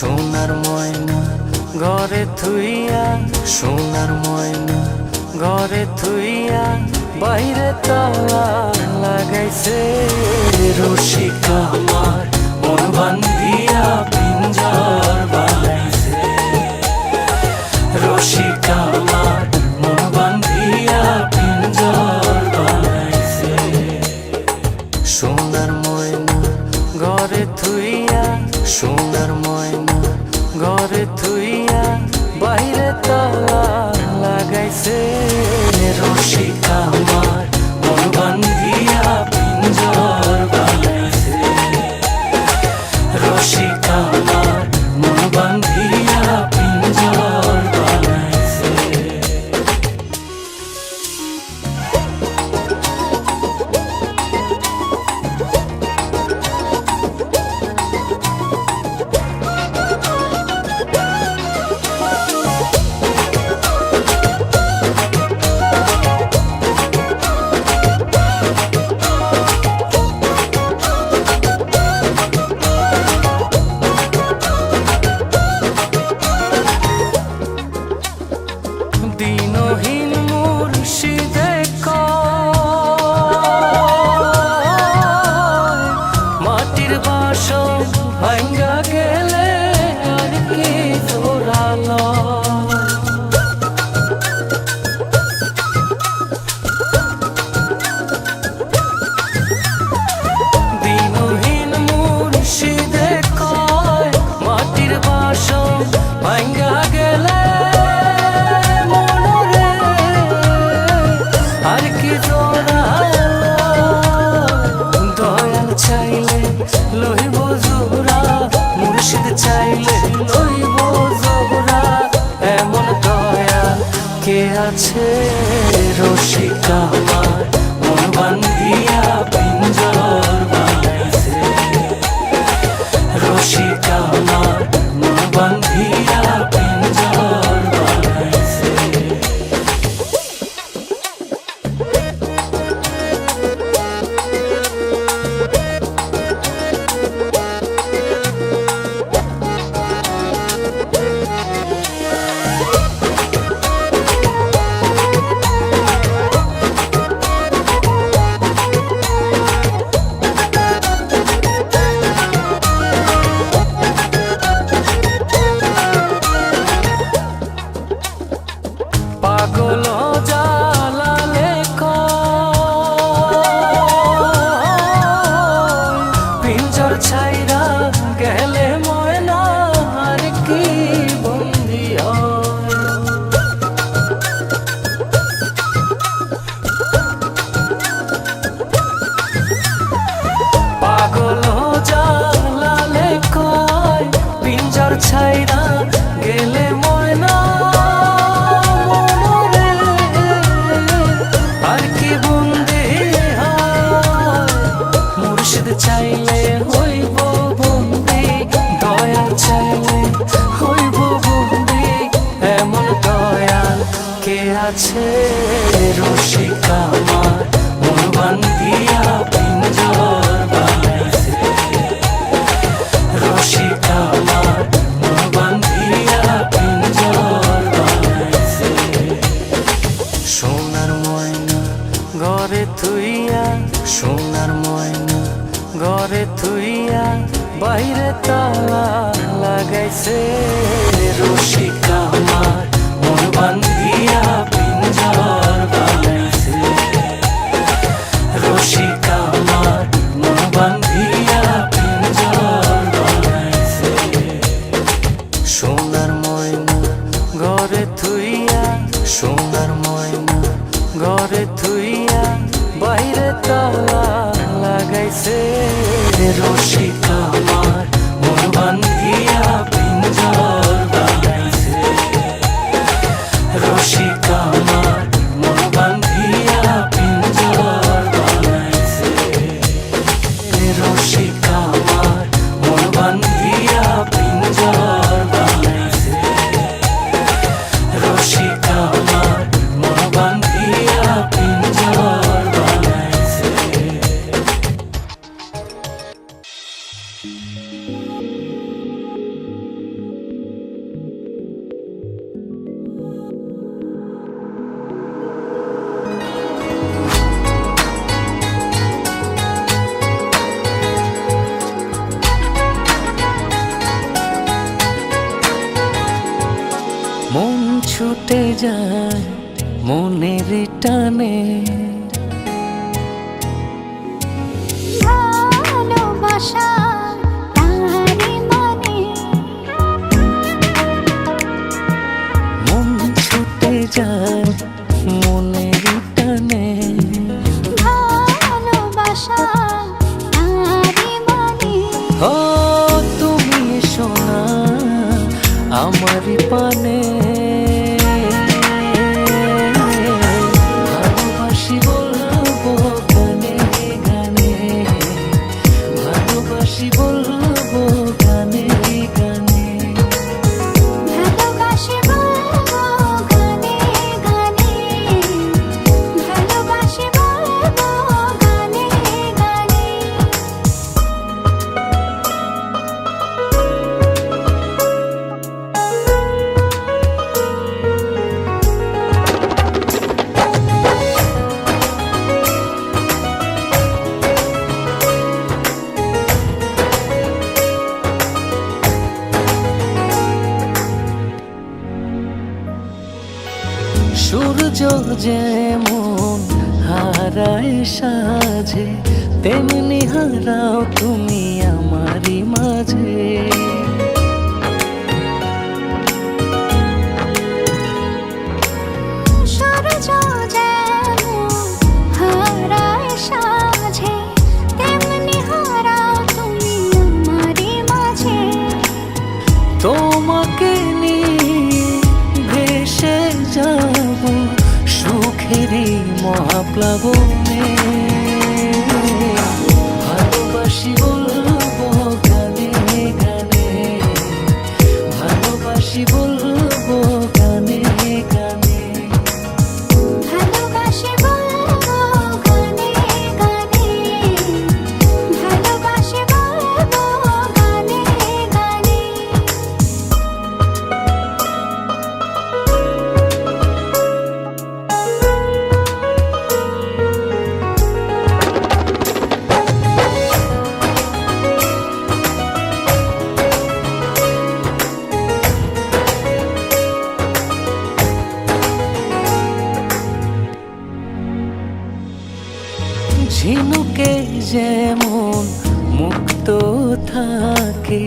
সোনার ময়না ঘরে থুইয়া, সোনার ময়না ঘরে থুইয়া, বাইরে তালা লাগাইছে রসিকা আমার মন বান্ধিয়া পিঞ্জর বানাইছে। রসিকা আমার মন বান্ধিয়া পিঞ্জর বানাইছে। সোনার ময়না ঘরে থুইয়া, সোনার ময়না ঘরে থুইয়া, বাইরে তালা লাগাইছে রসিকা আমার মন বান্ধিয়া পিঞ্জর বানাইছে। রসিকা আমার মন বান্ধিয়া পিঞ্জর বানাইছে। দিনহীন মুর্শিদে কয়, মাটির বাসন ভাঙ্গা গেলে আর কি জোড়ালো। দিনহীন মুর্শিদে কয়, মাটির বাসন ভাঙ্গা গেলে আর কি জোড়ালো। দয়াল চাইলে লইব জোড়া, মুর্শিদ চাইলে লইব জোড়া, এমন দয়াল কে আছে রসিকা আমার মন বান্ধিয়া পিঞ্জর বানাইছে। রসিকা আমার মন বান্ধিয়া পিঞ্জর বানাইছে। পাগল জালালে কয়, পিঞ্জর ছাইরা গেলে ময়না আর কি বন্দি হয়। পাগল জালালে কয়, পিঞ্জর ছাইরা গেলে ময়না আর কি বন্দি হয়। মুর্শিদ চাইলে হইব বন্দি, দয়াল চাইলে হইব বন্দি, এমন দয়াল কে আছে রসিকা আমার মন বান্ধিয়া পিঞ্জর বানাইছে। রসিকা আমার মন বান্ধিয়া পিঞ্জর বানাইছে। সোনার ময়না ঘরে থুইয়া, সোনার ময়না ঘরে থুইয়া, বাইরে তালা লাগাইছে রসিকা আমার মন বান্ধিয়া পিঞ্জর বানাইছে। রসিকা আমার মন বান্ধিয়া পিঞ্জর বানাইছে। সোনার ময়না ঘরে থুইয়া, সোনার ময়না ঘরে থুইয়া, বাইরে তালা লাগাইছে রসিকা আমার মন বান্ধিয়া পিঞ্জর বানাইছে। রসিকা আমার মন বান্ধিয়া পিঞ্জর বানাইছে। রসিকা আমার মন বান্ধিয়া পিঞ্জর বানাইছে। রসিকা আমার মন বান্ধিয়া পিঞ্জর বানাইছে। ছুটে যায় মনের টানে, ভালোবাসা তারি মানে, মন ছুটে যায় মনের টানে, ভালোবাসা তারি মানে। ও তুমি সোনা আমারই পানে, ভালোবাসি বলবো গানে গানে, ভালোবাসি বলবো গানে গানে, ভালোবাসি বলবো গানে গানে, ভালোবাসি বলবো গানে গানে। সূর্য যেমন হারায় সাজে, তেমনি হারাও তুমি আমারই মাঝে, সূর্য যেমন হারায় সাঁঝে, তেমনি হারাও তুমি আমারই মাঝে। তোমাকে নিয়ে ভেসে যাব সুখেরই মহাপ্লাবনে, ভালোবাসি বলবো গানে গানে, ভালোবাসি বলবো গানে গানে, ভালোবাসি বলবো গানে গানে, ভালোবাসি বলবো গানে গানে। ঝিনুকে যেমন মুক্ত থাকে,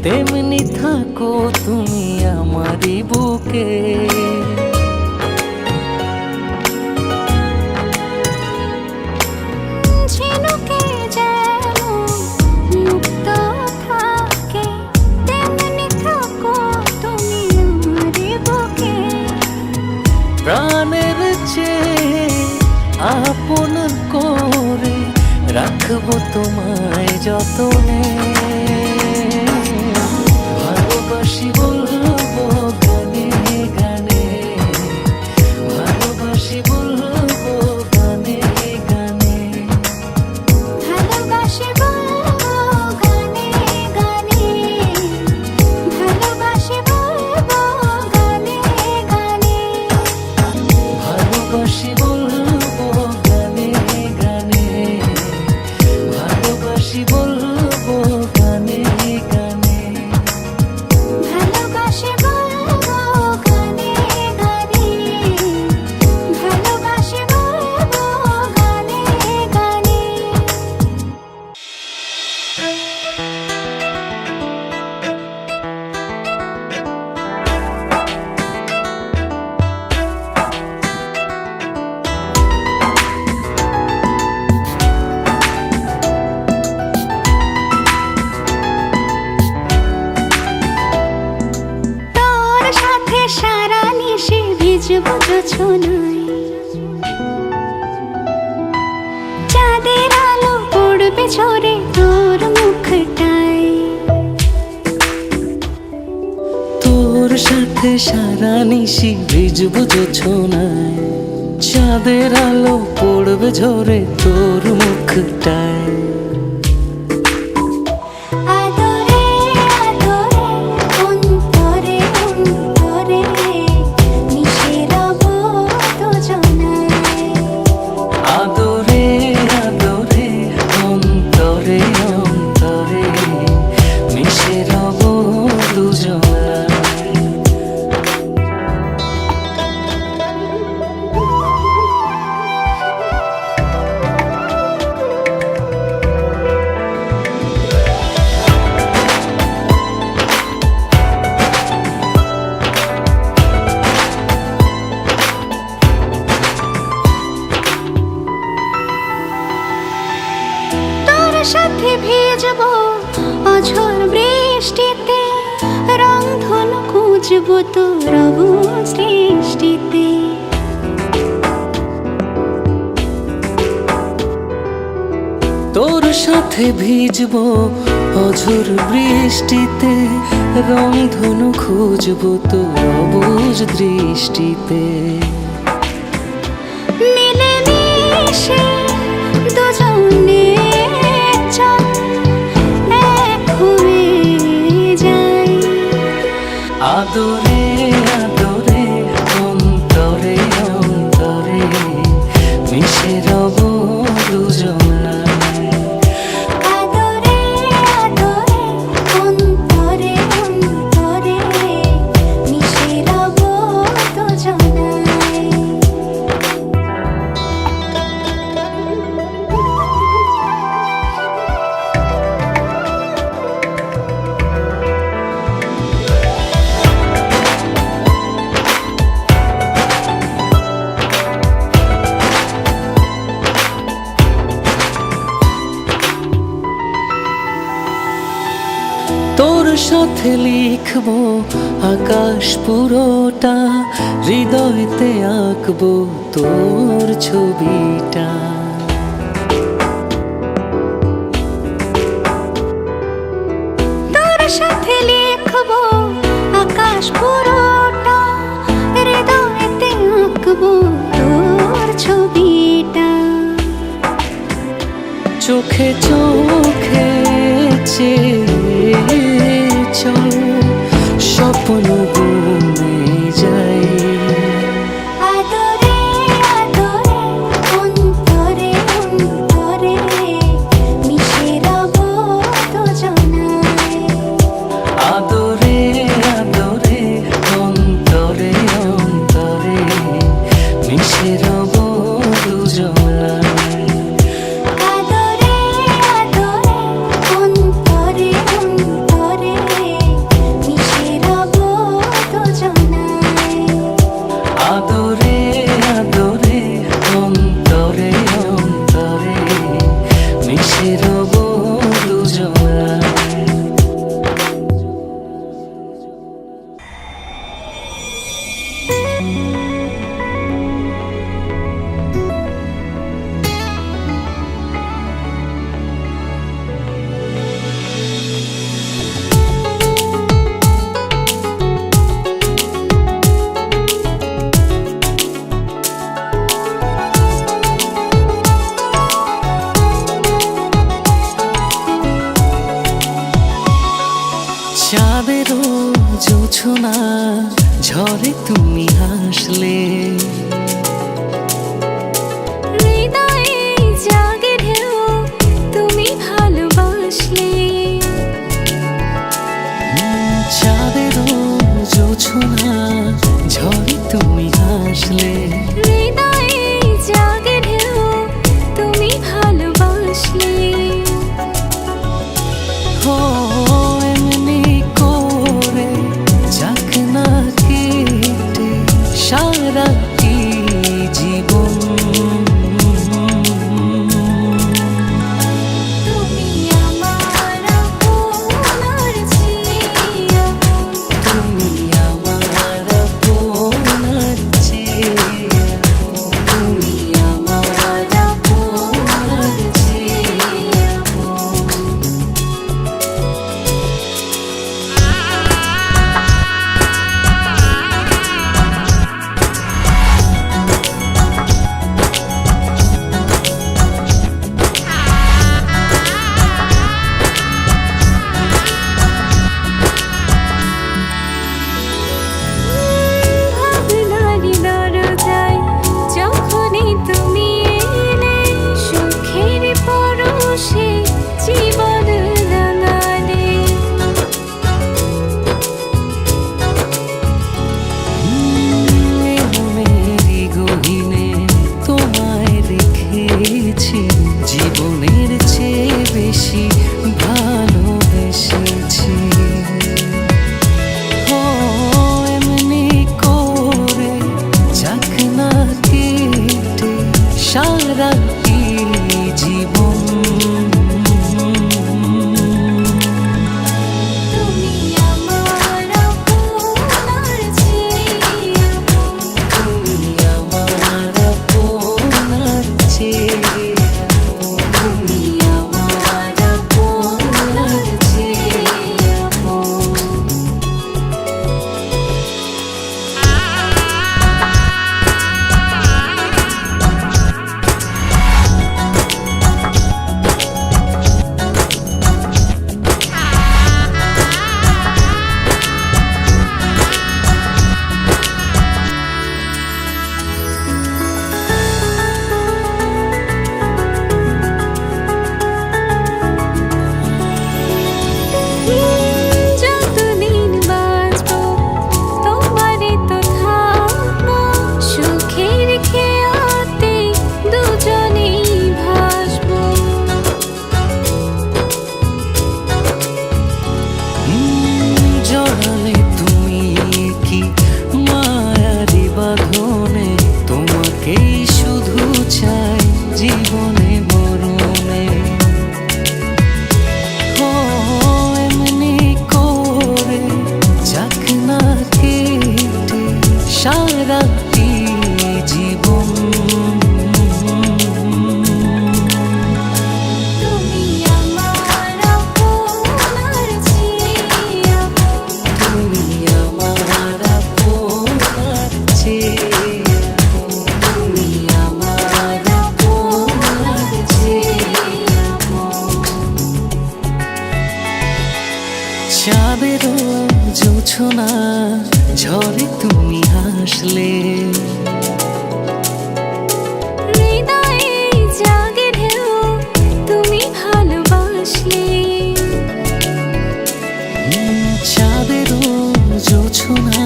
তেমনি থাকো তুমি আমারই বুকে, ঝিনুকে যেমন মুক্ত থাকে, তেমনি থাকো তুমি আমারই বুকে। প্রাণের চেয়ে আপন করে রাখবো তোমায় যতনে, ভালোবাসি বলবো গানে গানে, ভালোবাসি বলবো গানে গানে, ভালোবাসি বলবো গানে গানে, ভালোবাসি বলবো গানে গানে। ভালোবাসি বলবো গানে গানে, ভালোবাসি বলবো গানে গানে, ভালোবাসি বলবো গানে গানে, ভালোবাসি বলবো গানে গানে। তোর সাথে সারা নিশে ভিজবো জোছনায়, চাঁদের আলো পড়বে ঝরে তোর মুখটায়। তোর সাথে সারা নিশি ভিজবো জোছনায়, চাঁদের আলো পড়বে ঝরে তোর মুখটায়, আদরে আদরে অন্তরে অন্তরে মিশে রব দুজনায়। আদরে আদরে অন্তরে অন্তরে মিশে রব দুজনায়। ভিজবো তোর সৃষ্টিতে। তোর সাথে ভিজবো অঝোর বৃষ্টিতে, রংধনু খুঁজবো তোর অবুঝ দৃষ্টিতে। মিলেমিশে দুজনে চল এক হয়ে যাই। আদরে আদরে অন্তরে অন্তরে মিশে রব দুজনায়। আদরে আদরে অন্তরে অন্তরে মিশে রব দুজনায়। তোর সাথে লিখবো আকাশ পুরোটা, হৃদয়তে আঁকবো তোর ছবিটা। তোর সাথে লিখবো আকাশ পুরোটা, হৃদয়েতে আঁকবো তোর ছবিটা। চোখে চোখে চেয়ে চল স্বপ্ন বুনে যাই। আদরে আদরে অন্তরে অন্তরে মিশে রব দুজনায়। আদরে আদরে অন্তরে অন্তরে মিশে রব দুজনায়। আদরে আদরে অন্তরে অন্তরে মিশে রব দুজনায়। আদরে আদরে অন্তরে অন্তরে মিশে রব দুজনায়। চাঁদেরও জোছনা ঝরে তুমি হাসলে, হৃদয়ে জাগে ঢেউ তুমি ভালোবাসলে। চাঁদেরও জোছনা ঝরে তুমি হাসলে। হৃদয়ে জাগে ঢেউ তুমি ভালোবাসলে। ও এমনি করে যাক না কেটে সারাটি জীবন। তুমি আমার আপনার জিয়া, তুমি আমার আপনার চেয়ে, তুমি আমার আপনার চেয়ে। ভাবনারই দরজায় যখনই তুমি এলে, সুখের পরশে জীবন রাঙালে। মেরি গহিনে তোমায় রেখেছি, জীবনের চেয়ে বেশি ভালোবেসেছি। ও এমনি করে যাক না কেটে সারাটি জীবন। তুমি আমার আপনার যতদিন বাঁচবো তোমারই তো থাকবো, সুখের খেয়াতে দুজনেই ভাসবো। জড়ালে তুমি কি মায়ারি বাঁধনে, তোমাকেই শুধু চাই জীবনে মরণে। ও এমনি করে যাক না কেটে সারাটি জীবন। তুমি আমার আপনার চেয়ে আপন, তুমি আমার আপনার চেয়ে আপন। তুমি আমার আপনার চেয়ে আপন। চাঁদেরও জোছনা ঝরে তুমি হাসলে, হৃদয়ে জাগে ঢেউ তুমি ভালোবাসলে। চাঁদেরও জোছনা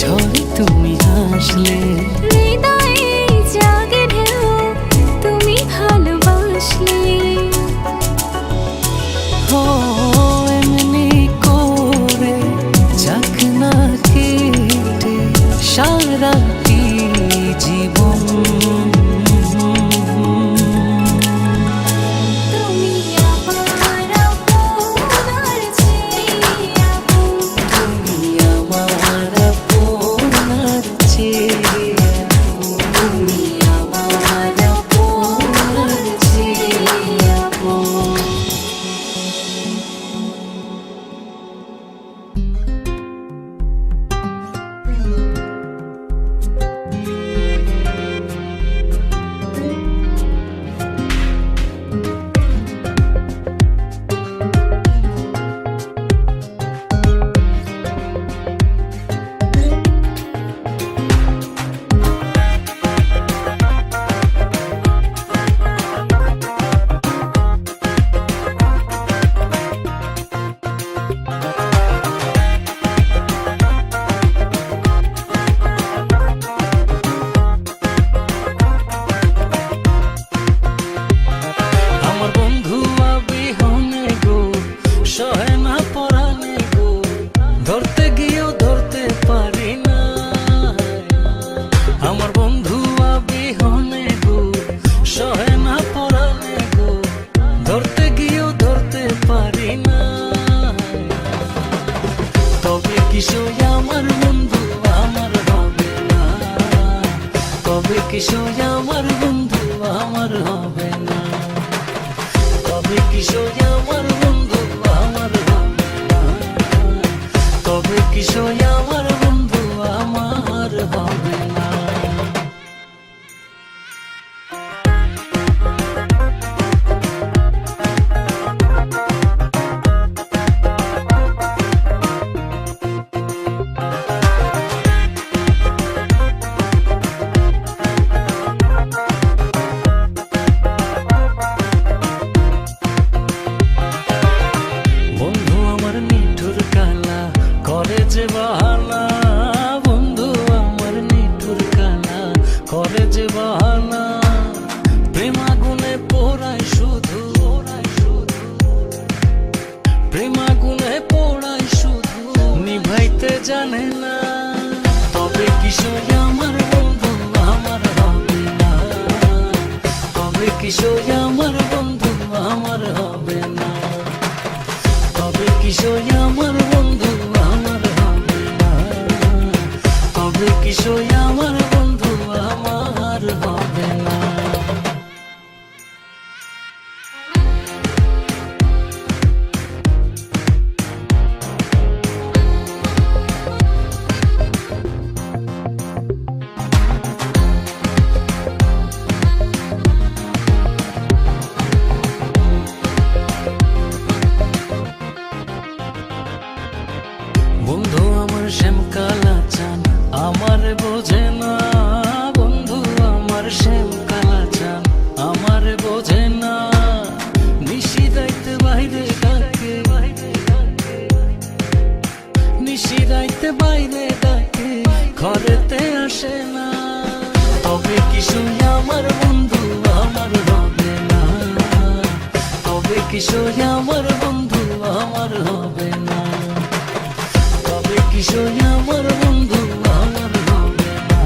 ঝরে তুমি হাসলে। হৃদয়ে জাগে ঢেউ তুমি ভালোবাসলে। ও এমনি করে যাক না কেটে সারাটি জীবন। তুমি আমার আপনার চেয়ে আপন, তুমি আমার আপনার চেয়ে আপন। তুমি আমার আপনার চেয়ে আপন। আমার বন্ধু বিহনে গো সহে না পরাণে গো, ধরতে গিয়েও ধরতে পারি না। আমার বন্ধু বিহনে গো সহে না পরাণে গো, ধরতে গিয়েও ধরতে পারি না। তবে কিশোর আমার বন্ধু আমার হবে না, তবে কিশোর আমার বন্ধু আমার হবে না, তবে কিশোর আমার বন্ধু আমার হবে না, তবে কিশোর আমার বন্ধু আমার হবে না। বন্ধু আমার নিঠুর কালা করে যে বাহানা, বন্ধু আমার নিঠুর কালা করে যে বাহানা। প্রেমাগুনে পোড়ায় শুধু, প্রেমাগুনে পোড়ায় শুধু, নিভাইতে জানে না। তবে কিশোর আমার বন্ধু আমার হবে না, তবে কিশোর আমার বন্ধু আমার হবে না, তবে কিশোর আমার বন্ধু আমার হবে না, তবে কিশোর আমার বন্ধু আমার হবে না। বন্ধু আমার শ্যামকালা চান আমার বোঝে না, বন্ধু আমার শ্যামকালা চান আমার বোঝে না। নিশি দায়িত্ব বাইরে ডাকে, ডাকে বাইরে ডাকে ঘরেতে আসে না। তবে কিশোর আমার বন্ধু আমার হবে না, তবে কিশোর আমার বন্ধু আমার হবে না, তবে কিশোর আমার বন্ধু আমার হবে না,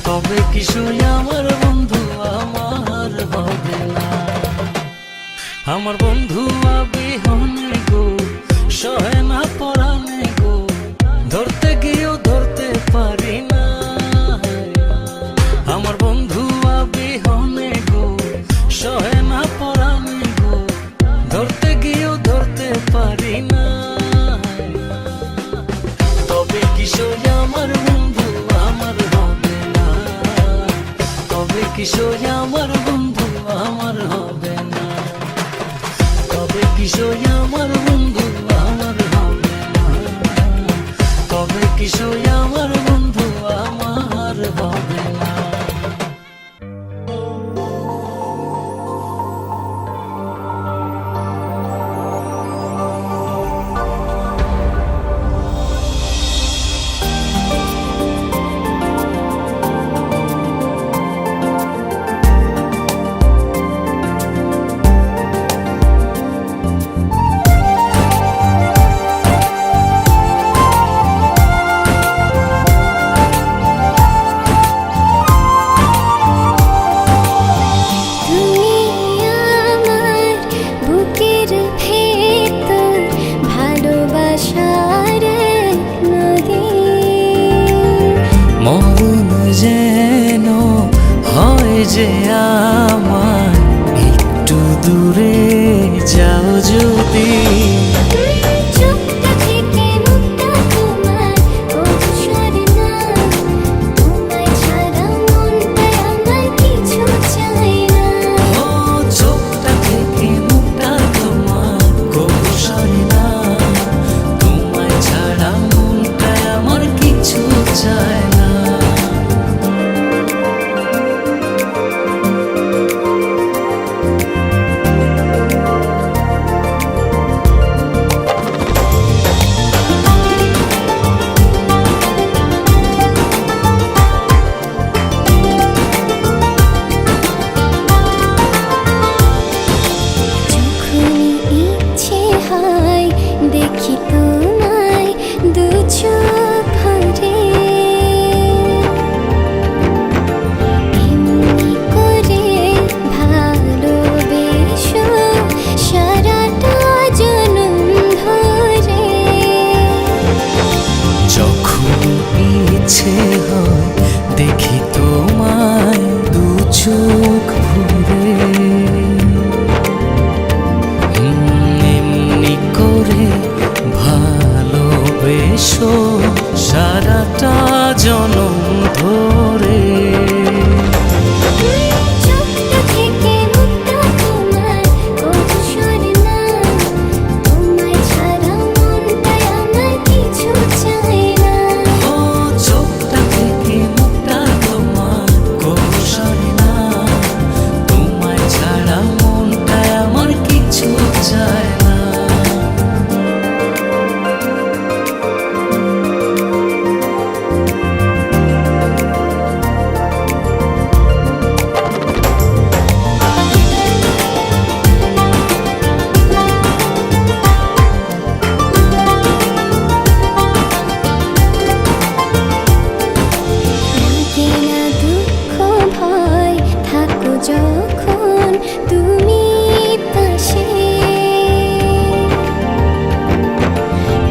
তবে কিশোর আমার বন্ধু আমার হবে না। আমার বন্ধু বিহনে গো সহে না পরানে গো, ধরতে গিয়েও ধরতে পারি না। আমার বন্ধু বিহনে গো সহে না পরানে গো, ধরতে গিয়েও ধরতে পারি না। তবে কিশোর আমার বন্ধু আমার হবে না, তবে কিশোর আমার বন্ধু আমার হবে না, তবে কিশোর আমার বন্ধু আমার হবে না, তবে কিশোর আমার বন্ধু আমার হবে না। মন যেন হয় যে আমার একটু দূরে যাও যদি, দেখি তোমায় দু চোখ ভরে, এমনি করে ভালোবেসো সারাটা জনম ধরে। যখন ইচ্ছে হয় দেখি তোমায় দু চোখ ভরে, এমনি করে ভালোবেসো সারাটা জনম ধরে। চোখটা থেকে মুক্তা তোমার কবু সরে না, তোমায় ছাড়া মনটায় আমার কিছু চাই না। ও চোখটা থেকে মুখটা তোমার কবু সরে না, তোমায় ছাড়া মনটায় আমার কিছু চায় না। লাগে না দুঃখ ভয় থাকো যখন তুমি পাশে,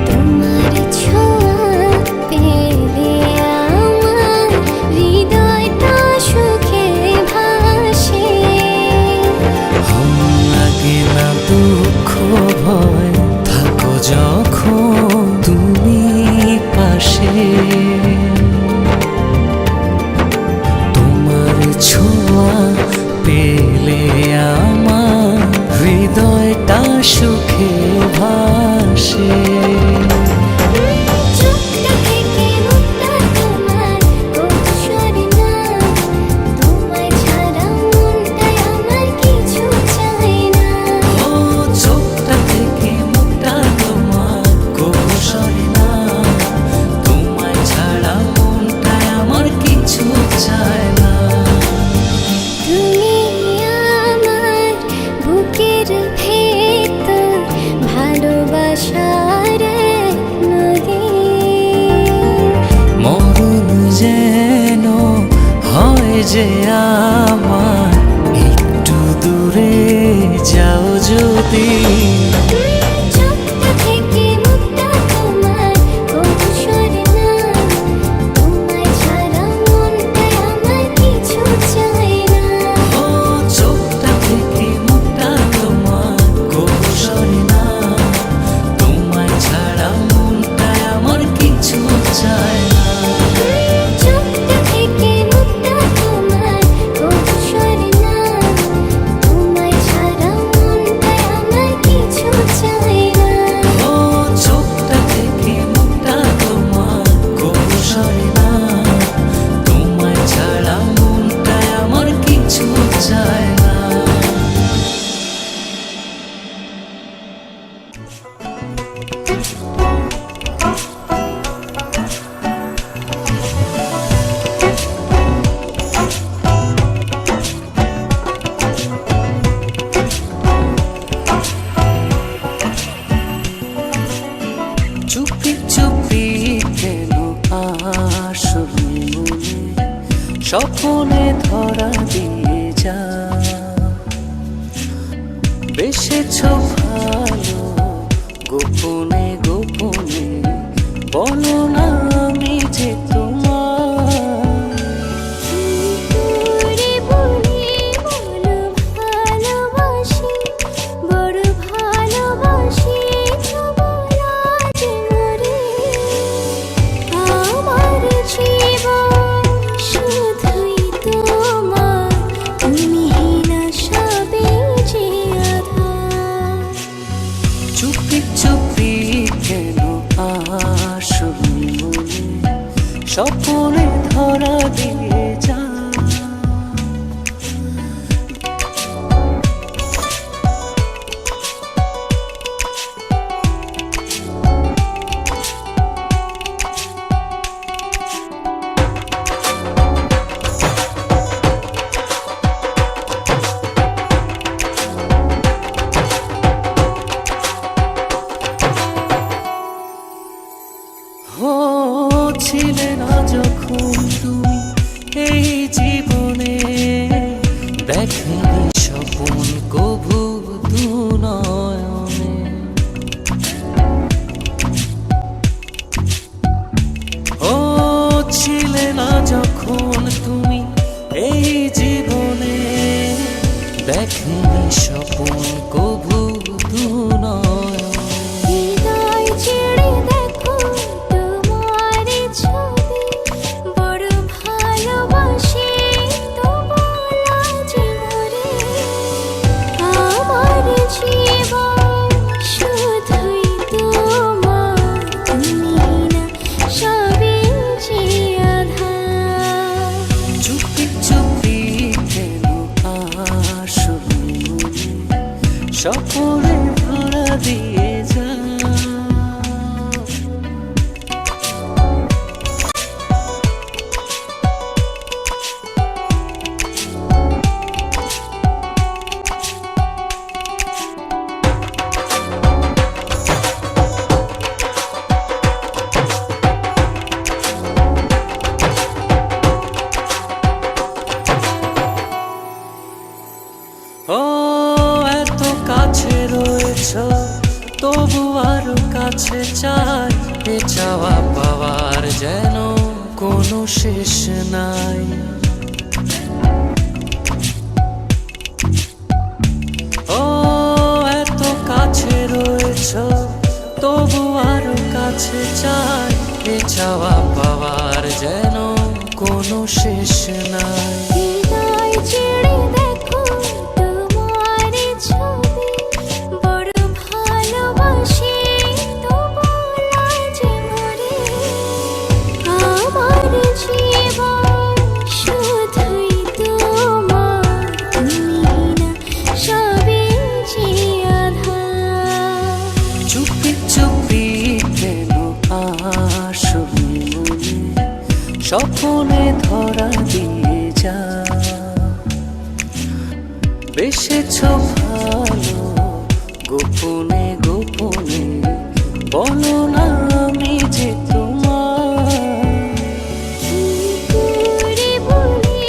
তোমার ছোঁয়া পেলে আমার হৃদয়টা সুখে ভাসে। লাগে না দুঃখ ভয় থাকো যখন তুমি পাশে, তোমার ছোঁয়া পেলে আমার হৃদয়টা সুখে ভাসে। চোখটা থেকে মুক্তা তোমার কবু সরে না, তোমায় ছাড়া মনটায় আমার কিছু চাই না। ও চোখটা থেকে মুখটা তোমার কবু সরে না, যে আমার একটু দূরে যাও যদি। চোখটা থেকে মুখটা তোমার কবু সরে না, তোমায় ছাড়া মনটায় আমার কিছু চায় না। ও চোখটা থেকে মুখটা তোমার কবু সরে না, তোমায় ছাড়া মনটায় আমার কিছু চায় না। চোখটা থেকে মুখটা তোমার কবু সরে না, তোমায় ছাড়া মনটায় আমার কিছু চায় না। ও চোখটা থেকে মুখটা তোমার কবু সরে না, তোমায় ছাড়া মনটায় আমার কিছু চায় না। চুপি চুপি কেন আসো মনে, স্বপ্নে ধরা দিয়ে যা। বেসেছ ভালো গোপনে গোপনে, বলো না আমি যে তোমার। তোরে বলি বলো ভালোবাসি, বড় ভালোবাসি তোমার আজ মরে। আমার জীবন শুধুই তোমার, তুমি না সবে যে আধার। চুপি চুপি কেন আসো মনে, স্বপ্নে ধরা দিয়ে যা। ও ছিলে না যখন তুমি এই জীবনে, দেখেনি স্বপন কভু দু নয়নে। ও ছিলে না যখন তুমি এই জীবনে, দেখেনি স্বপন কভু দু নয়নে। হৃদয় ছেড়ে দেখো তোমার ছবি, বড় ভালোবাসি তোমার আজ মরে। আমার জীবন শুধুই তোমার, তুমি না সবে যে আধার। চুপি চুপি কেন আসো মনে, স্বপ্নে ধরা দিয়ে যা। ও এত কাছে রয়েছ তবু আরো কাছে চাই, এ চাওয়া পাওয়ার যেন কোনো শেষ নাই। ও এত কাছে রয়েছ তবু আরো কাছে চাই, এ চাওয়া পাওয়ার যেন কোনো শেষ নাই। হৃদয় ছেড়ে দেখো তোমার ছবি, বড় ভালোবাসি তোমার আজ মরে। আমার জীবন শুধুই তোমার, তুমি না সবে যে আধার। চুপি চুপি কেন আসো মনে, স্বপ্নে ধরা দিয়ে যা। বেসেছ ভালো গোপনে গোপনে, বলো না আমি যে তোমার। তোরে বলি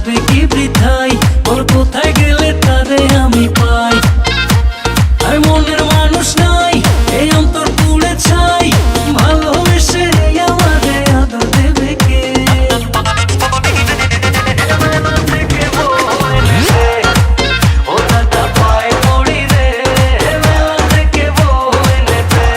যাবে কি বৃথায়, ওর কোথায় গেলে তারে আমি পাই। আর মনের মানুষ নাই, এই অন্তর পুড়ে ছাই, ভালোবেসে আমারে আদর দেবে কে? ও দাদা পায়ে পড়ি রে, মেলা থেকে বউ এনে দে।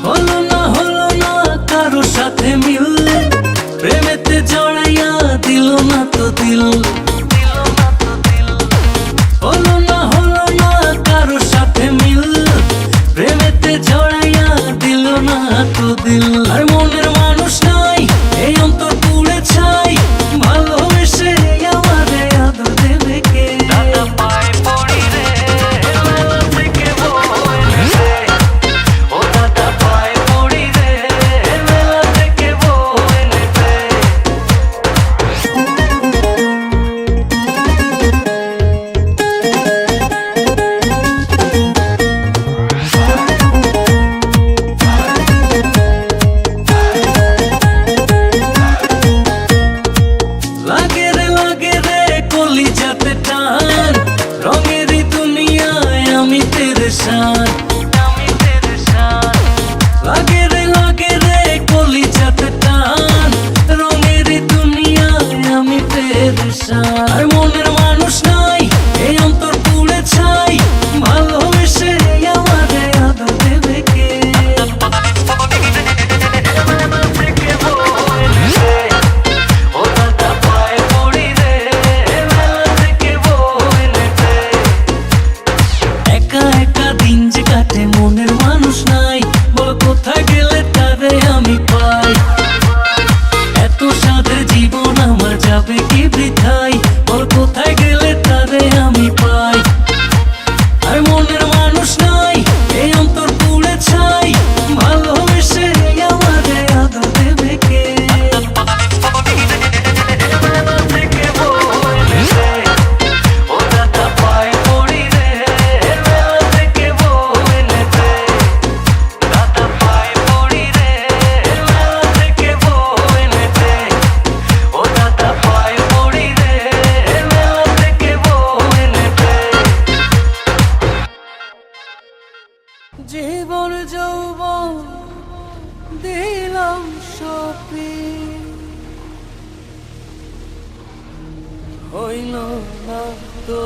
হলো না কারো সাথে মিল, প্রেমেতে জড়াইয়া দিল না তো দিল। হলো না কারো সাথে মিল, প্রেমেতে জড়াইয়া দিল না তো দিল। আর মনের মানুষ নাই, এই অন্তর পুড়ে ছাই, ভালোবেসে আমারে আদর দেবে কে? দাদা পায়ে পড়ি রে, মেলা থেকে বউ এনে দে। ও দাদা পায়ে পড়ি রে, মেলা থেকে বউ এনে দে। লাগে রে কলিজাতে টান, রঙেরই দুনিয়ায় আমি পেরেশান। লাগে রে কলিজাতে টান, রঙেরই দুনিয়ায় আমি পেরেশান। আর মনের মানুষ নাই, এই অন্তর পুড়ে ছাই, ভালোবেসে আমারে আদর দেবে কে? ও দাদা পায়ে পড়ি রে, মেলা থেকে বউ এনে দে। একা একা দিন যে কাটে, মনের মানুষ নাই, বল কোথায় গেলে তারে আমি পাই। এত সাধের জীবন আমার যাবে কি বৃথায়, বল কোথায় গেলে তারে আমি পাই। আর মনের মানুষ নাই, এই অন্তর পুড়ে ছাই, ভালোবেসে আমারে আদর দেবে কে? মেলা থেকে বউ এনে দে। ও দাদা পায়ে পড়ি রে, মেলা থেকে বউ এনে দে। দাদা পায়ে পড়ি রে, মেলা থেকে বউ এনে দে। ও দাদা পায়ে পড়ি রে, মেলা থেকে বউ এনে দে। জীবন যৌবন দিলাম সপি, হইল না তো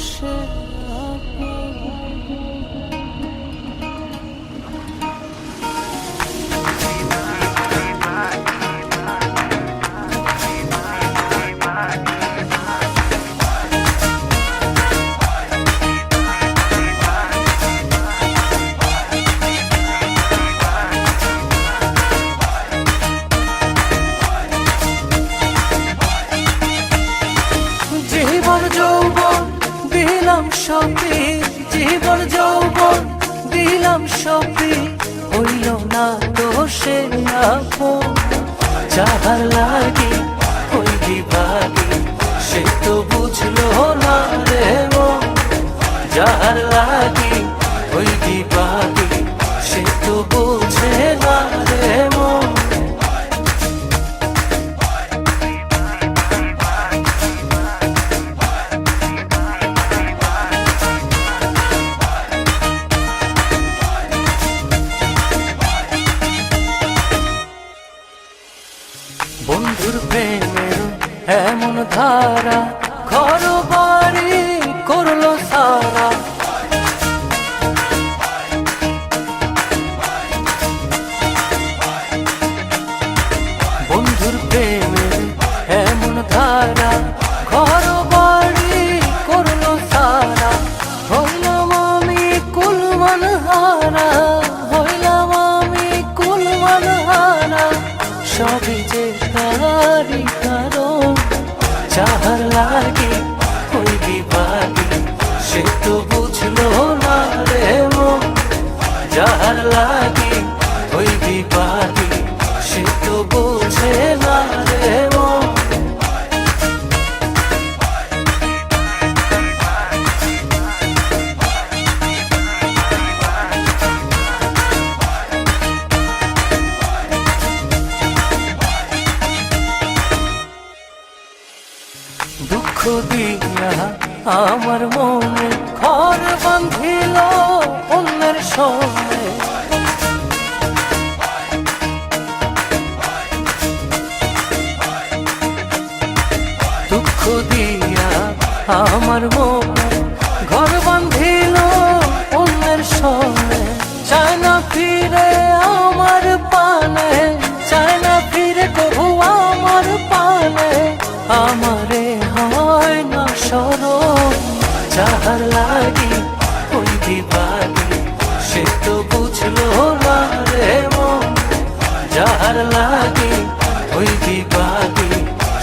সে জীবন যৌবন দিলাম সপি, জীবন যৌবন দিলাম সপি, হইল না তো সে আপন। যাহার লাগি ওই বিভাগী, সে তো বুঝলো না রে মন। যাহার লাগি ওই বিভাগী, সে তো বুঝে না রে মন। বন্ধুর প্রেমের এমন ধারা, ঘর বাড়ি করলো সারা। বন্ধুর প্রেমের এমন ধারা, ঘর বাড়ি করলো সারা। হইলাম আমি কুলমান হারা, হইলাম আমি কুলমান হারা। সবই যে তারি কারণ, যাহার লাগে ওই বিভাগী, সে তো বুঝলো না রে মন। যাহার লাগে ওই বিভাগী, সে তো বোঝে না রে দিয়া আমার মনে ঘর বাঁধিল অন্যের সঙ্গে। দুঃখ দিয়া আমার মনে ঘর বাঁধিল অন্যের সঙ্গে। চায় না ফিরে আমার পানে, চায় না ফিরে কবু আমার পানে। আমারে হয় না সরম, যাহার লাগি ওই বিবাদী সে তো বুঝলো না রে মন। যাহার লাগি ওই বিবাদী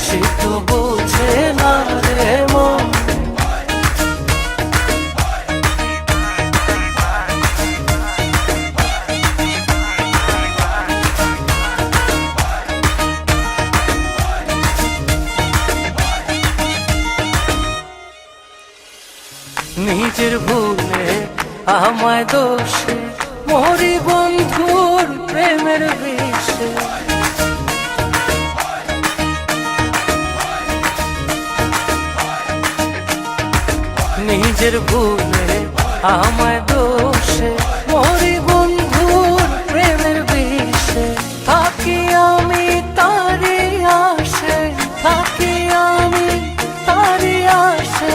সে তো বোঝে না রে মন। নিজের ভুলে আমায় দোষে মরি বন্ধুর প্রেমের বিষে। নিজের ভুলে আমায় দোষে মরি বন্ধুর প্রেমের বিষে। থাকি আমি তারি আসে, থাকি আমি তারি আসে।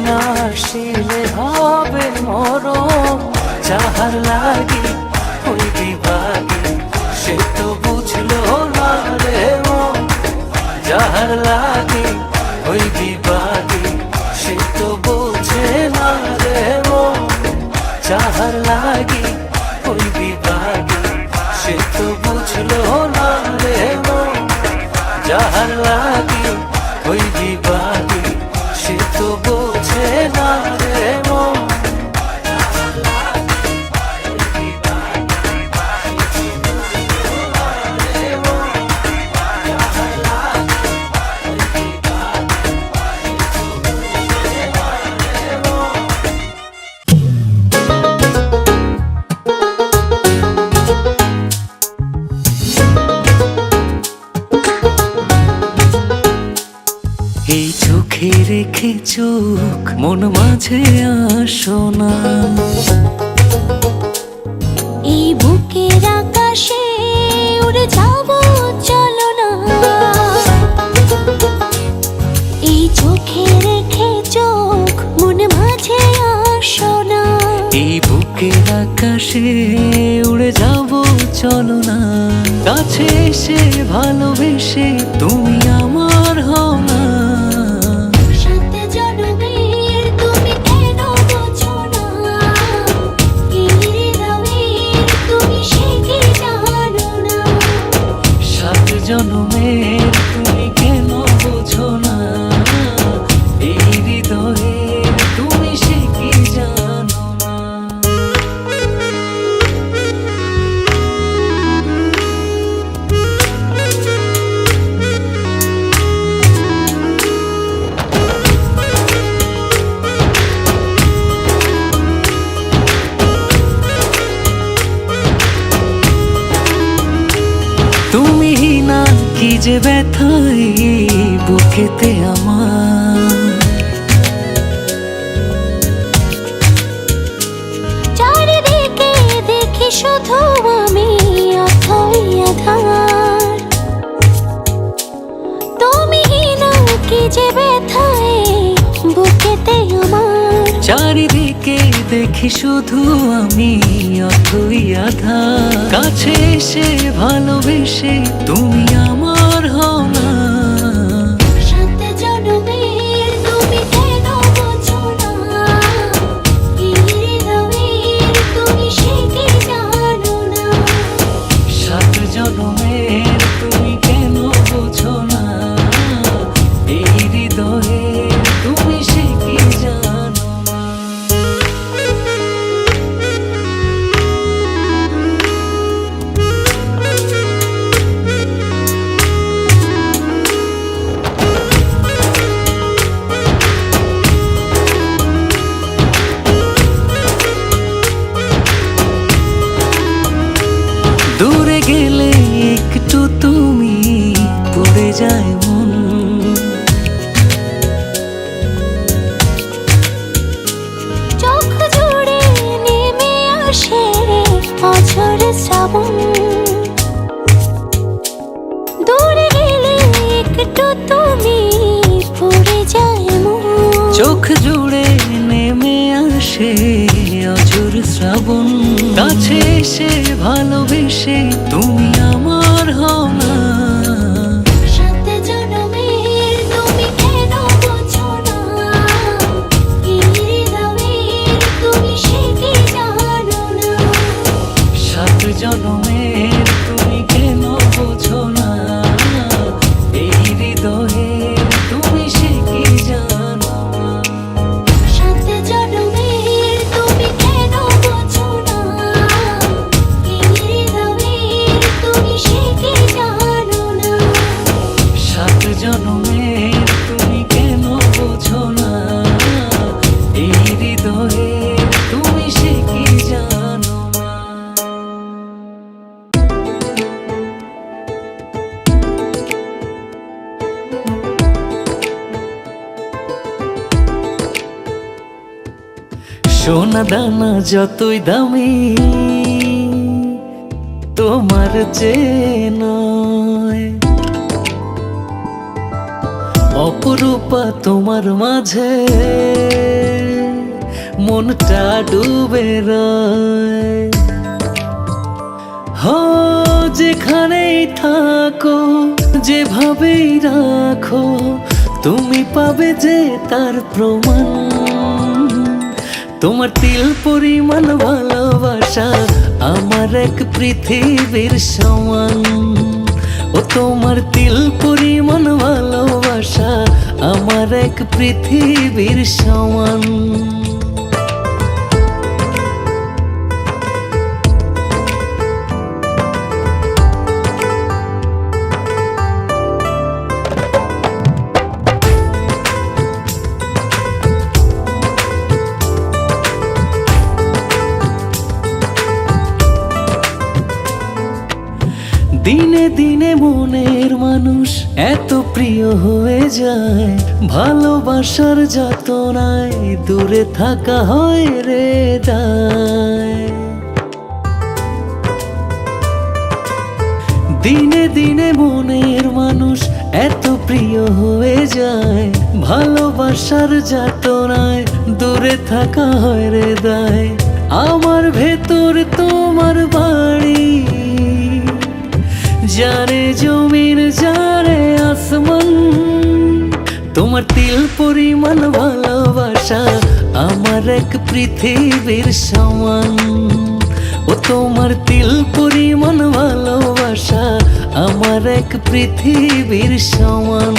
না আসিলে হবে মরণ, যাহার লাগি ওই বিবাদী সে তো বুঝলো না রে মন। যাহার লাগি ওই বিবাদী সে তো বোঝে না রে মন। যাহার লাগি ওই বিবাদী সে তো বুঝলো না রে মন। যাহার লাগি ওই বিবাদী সে তো বোঝে না রে মন। এই চোখে রেখে চোখ মন মাঝে আসো না। এই বুকের আকাশে উড়ে যাব চলো না। এই চোখে রেখে চোখ মন মাঝে আসো না। এই বুকের আকাশে উড়ে যাব চলো না। কাছে এসে ভালোবেসে তুমি আমার হও না। জনমের তুমি কেন বোঝো না, এই হৃদয়ের তুমি সে কি জানো না। তুমি না কি যে ব্যথাই বুকেতে আমার। চারিদিকে দেখি শুধু আমি অথই আধার। তুমি না কি যে ব্যথাই বুকেতে আমার। চারিদিকে দেখি শুধু আমি অথই আধার। কাছে এসে ভালোবেসে তুমি আমার হও না। সাত জনমের তুমি কেন বোঝো না, এই হৃদয়ের তুমি সে কি জানো না। সাত জনমের তুমি কেন বোঝো না, এই হৃদয়ের তুমি সে কি জানো না। দূরে গেলে একটু তুমি পড়ে যায় মন। তুমি পড়ে যায় মন। চোখ জুড়ে নেমে আসে অঝোর শ্রাবণ, কাছে এসে ভালোবেসে তুমি আমার হও না। সাত জনমের তুমি কেন বোঝো না, এই হৃদয়ের তুমি সে কি জানো না। সাত জনমের তুমি কেন বোঝো না, এই হৃদয়ের তুমি সে কি জানো না। সাত জনমের তুমি কেন বোঝো না, এই হৃদয়ের তুমি সে কি জানো না। সাত জনমের তুমি কেন বোঝো না, এই হৃদয়ের তুমি সে কি জানো না। সোনা দানা যতই দামি তোমার চেয়ে নয়, অপরূপা তোমার মাঝে মনটা ডুবে রয়। হো যেখানেই থাকো যেভাবেই রাখো, তুমি পাবে যে তার প্রমাণ। তোমার তিল পরিমাণ ভালোবাসা আমার এক পৃথিবীর সমান। ও তোমার তিল পরিমাণ ভালোবাসা আমার এক পৃথিবীর সমান। দিনে দিনে মনের মানুষ এত প্রিয় হয়ে যায়, ভালোবাসার যাতনায় দূরে থাকা হয় রে দায়। দিনে দিনে মনের মানুষ এত প্রিয় হয়ে যায়, ভালোবাসার যাতনায় দূরে থাকা হয় রে দায়। আমার ভেতর তোমার বাড়ি, যারে জমিন যারে আসমান। তোমার তিল পরিমাণ ভালোবাসা আমার এক পৃথিবীর সমান। ও তোমার তিল পরিমাণ ভালোবাসা আমার এক পৃথিবীর সমান।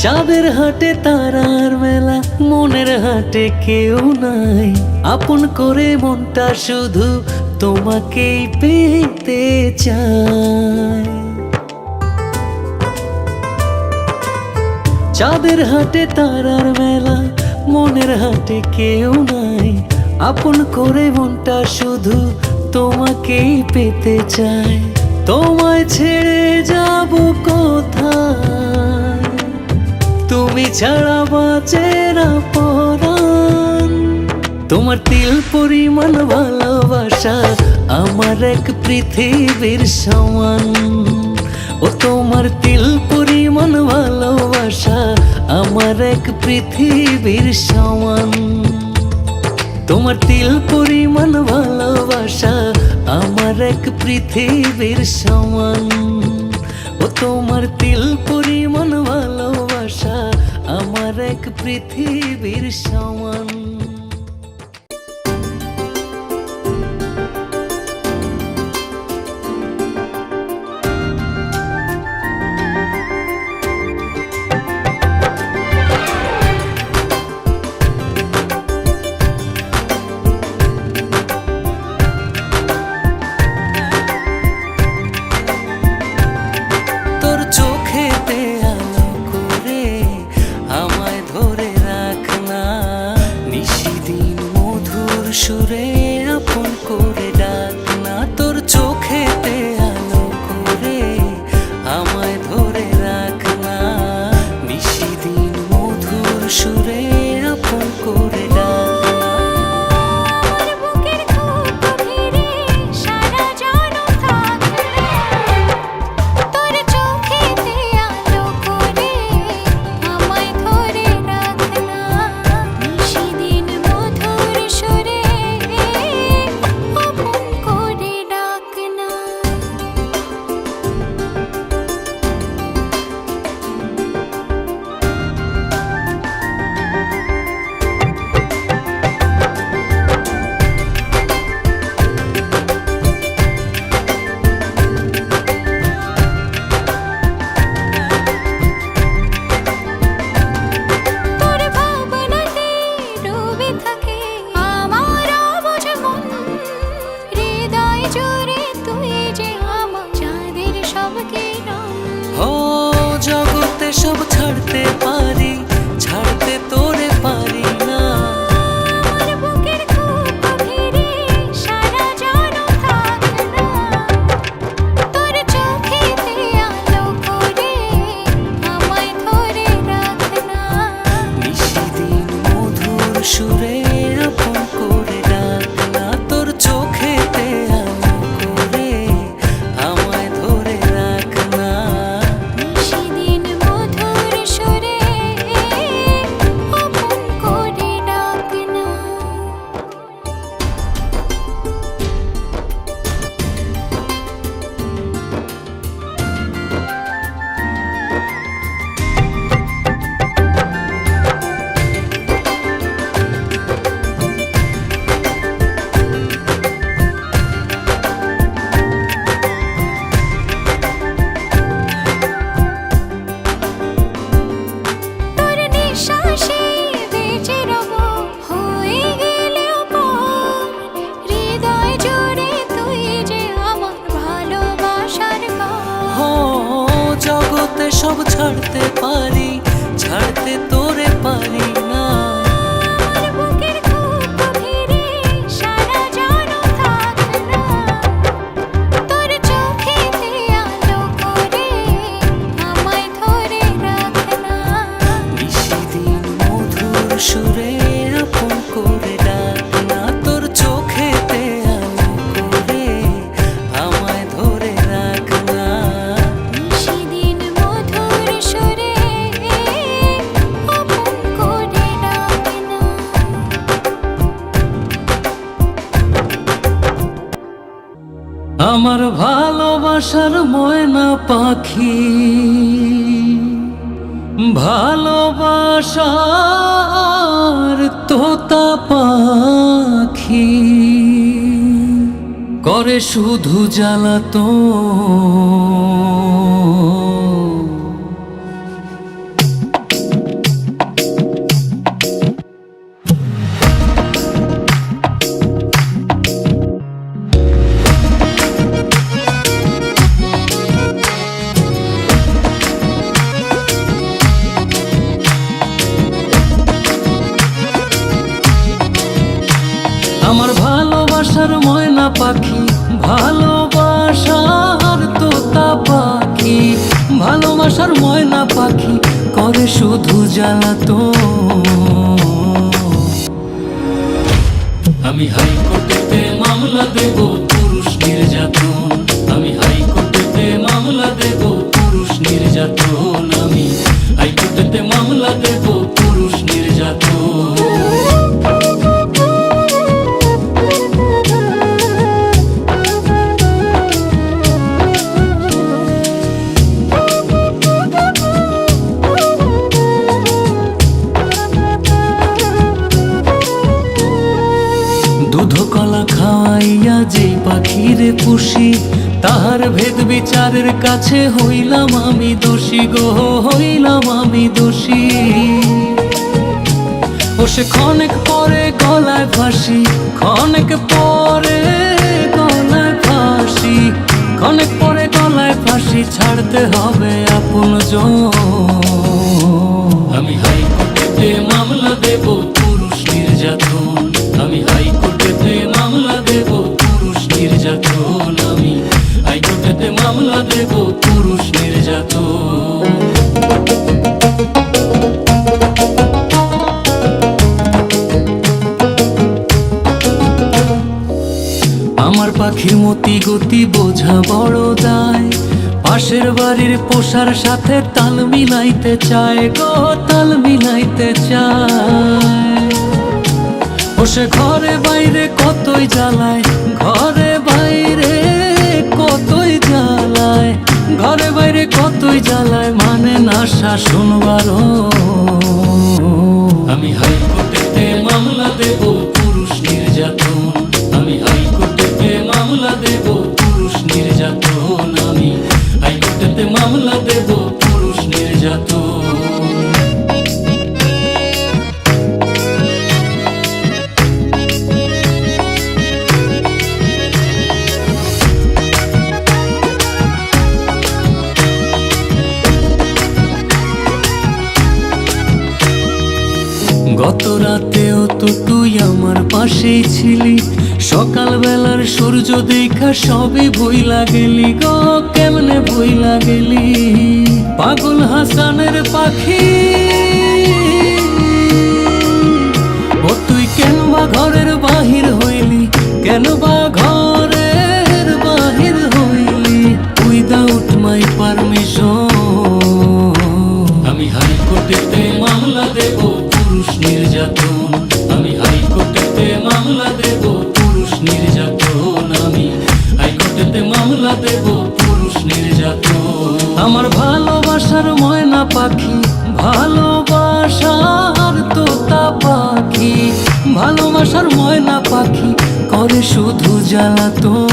চাঁদের হাটে তারার মেলা, মনের হাটে কেউ নাই। আপন করে মনটা শুধু তোমাকেই পেতে চায়। চাঁদের হাটে তারার মেলা, মনের হাটে কেউ নাই। আপন করে মনটা শুধু তোমাকেই পেতে চায়। তোমায় ছেড়ে যাব কোথায়, তুমি ছাড়া বাঁচে না পরাণ। তোমার তিল পরিমাণ ভালোবাসা আমার এক পৃথিবীর সমান। ও তোমার তিল পরিমাণ ভালোবাসা আমার এক পৃথিবীর সমান। তোমার তিল পরিমাণ ভালোবাসা আমার এক পৃথিবীর সমান। ও তোমার তিল পরিমাণ ভালোবাসা আমার এক পৃথিবীর সমান। সুরে আপন করে ডাক সব ছাড়তে পারি, ছাড়তে তোরে পারি না। আমার বুকের খুব গভীরে সারা জানো থাক না, তোর চোখেতে আলো করে আমায় ধরে রাখ না। নিশিদিন মধুর সুরে আপন করে ডাক না, তোর চোখেতে আলো করে আমায় ধরে রাখ না। নিশিদিন মধুর সুরে আপন করে ডাক না। আমার ভালোবাসার ময়না পাখি, ভালোবাসার তোতা পাখি, করে শুধু জ্বালাতন। আমার ভালোবাসার ময়না পাখি, ভালোবাসার তোতা পাখি, ভালোবাসার ময়না পাখি, করে শুধু জ্বালাতন। আমি হাইকোর্টেতে মামলা দেব পুরুষ নির্যাতন, আমি হাইকোর্টেতে মামলা দেব পুরুষ নির্যাতন, আমি হাইকোর্টেতে মামলা দেব পুরুষ নির্যাতন। দুধ কলা খাওয়াইয়া যে পাখিরে পুষি, তাহার ভেদ বিচারের কাছে হইলাম আমি দোষী গো, হইলাম আমি দোষী। ও সে ক্ষণেক পরে গলায় ফাঁসি, ক্ষণেক পরে গলায় ফাঁসি, ক্ষণেক পরে গলায় ফাঁসি, ছাড়তে হবে আপনজন। আমি হাইকোর্টেতে মামলা দেব পুরুষ নির্যাতন, আমি হাইকোর্টেতে মামলা দেব পুরুষ নির্যাতন, আমি হাইকোর্টেতে মামলা দেব পুরুষ নির্যাতন। আমার পাখির মতি গতি বোঝা বড় দায়, পাশের বাড়ির পোষার সাথে তাল মিলাইতে চায় গো, তাল মিলাইতে চায়। ও সে ঘরে বাইরে কতই জ্বালায়, ঘরে বাইরে কতই জ্বালায়, ঘরে বাইরে কতই জ্বালায়, মানে না শাসন বারণ। আমি হাইকোর্টেতে মামলা দেব পুরুষ নির্যাতন, আমি হাইকোর্টেতে মামলা দেব পুরুষ নির্যাতন, আমি হাইকোর্টেতে মামলা দেব পুরুষ নির্যাতন। গত রাতেও তো তুই আমার পাশেই ছিলি, সকাল বেলার সূর্য দেখা সবই ভুইলা গেলি গো, কেমনে ভুইলা গেলি। পাগল হাসানের পাখি, ও তুই কেন বা ঘরের বাহির হইলি, কেন বা ঘরের বাহির হইলি, উইদাউট মাই পারমিশন। আমি হাইকোর্টেতে মামলা দেব পুরুষ নির্যাতন, আমি হাইকোর্টেতে মামলা দেব পুরুষ নির্যাতন, আমি হাইকোর্টেতে মামলা দেব পুরুষ নির্যাতন। আমার ভালোবাসার ময়না পাখি, ভালোবাসার তোতা পাখি, ভালোবাসার ময়না পাখি, করে শুধু জ্বালাতন।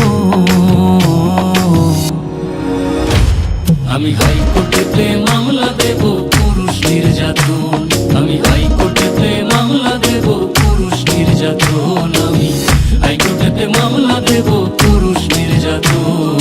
আমি হাইকোর্টেতে মামলা দেব পুরুষ নির্যাতন, আমি হাইকোর্টেতে মামলা দেব পুরুষ নির্যাতন, আমি হাইকোর্টেতে মামলা দেব পুরুষ নির্যাতন।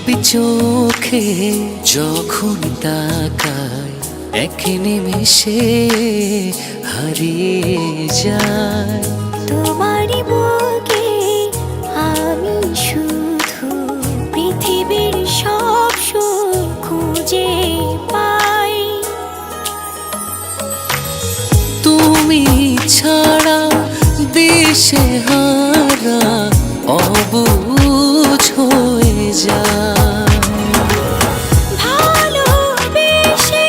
সবই চোখে যখন তাকায় এক নিমেষে হারিয়ে যায়। তোমারই বুকে আমি শুধু পৃথিবীর সব সুখ খুঁজে পাই। তুমি ছাড়া দিশে হারা অবুঝ হয়ে যায়। ভালোবেসে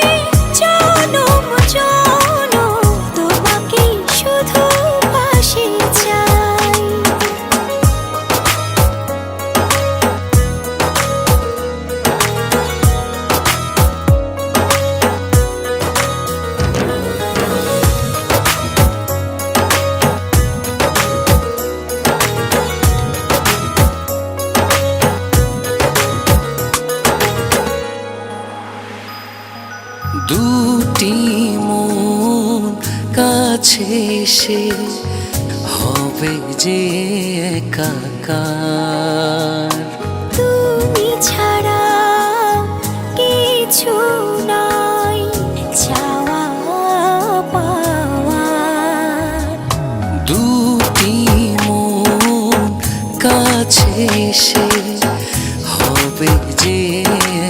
জনম জনম তোমাকে শুধু পাশে চাই। দুটি মন কাছে এসে হবে যে একাকার। তুমি ছাড়া কিছু নাই চাওয়া পাওয়ার। দুটি মন কাছে এসে হবে যে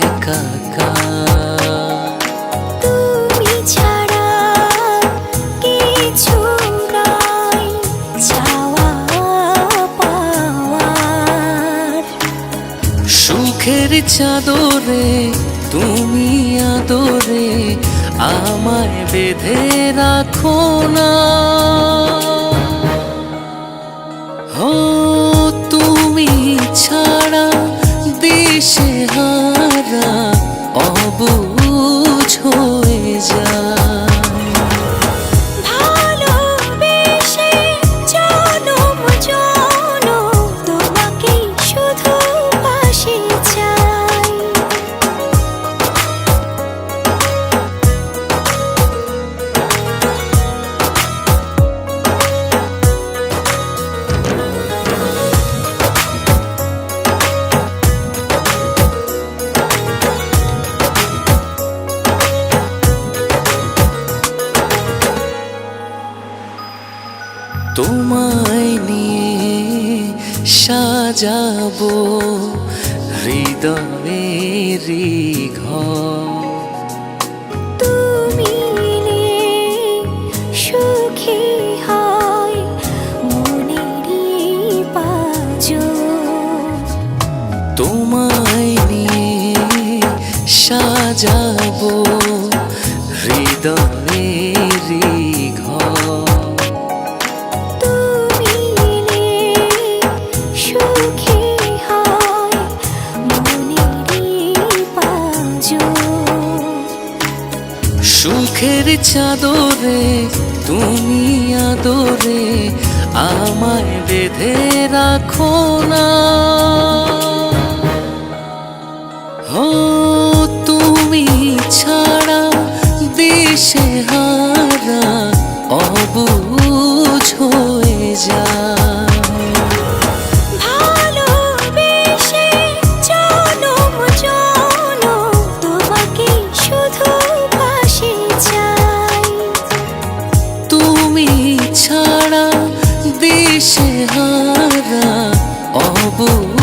একাকার। তুমি ছাড়া কিছু নাই চাওয়া পাওয়ার। সুখের চাদরে তুমি আদরে আমায় বেঁধে রাখো না। ও তুমি ছাড়া দিশে হারা অবুঝ হয়ে যায়। ভালোবেসে জনম জনম তোমাকে শুধু পাশে চাই। তোমায় নিয়ে সাজাবো হৃদয়েরই ঘর। তুমি এলে সুখী হয় মনেরই পাঁজর। তোমায় নিয়ে সাজাবো হৃদয়েরই ঘর। তুমি এলে সুখী হয় মনেরই পাঁজর। সুখের চাদরে তুমি আদরে আমায় বেঁধে রাখো না। ও তুমি ছাড়া দিশে হারা অবুঝ হয়ে যায়। ভালোবেসে জনম জনম তোমাকে শুধু পাশে চাই। তুমি ছাড়া দিশে হারা অবুঝ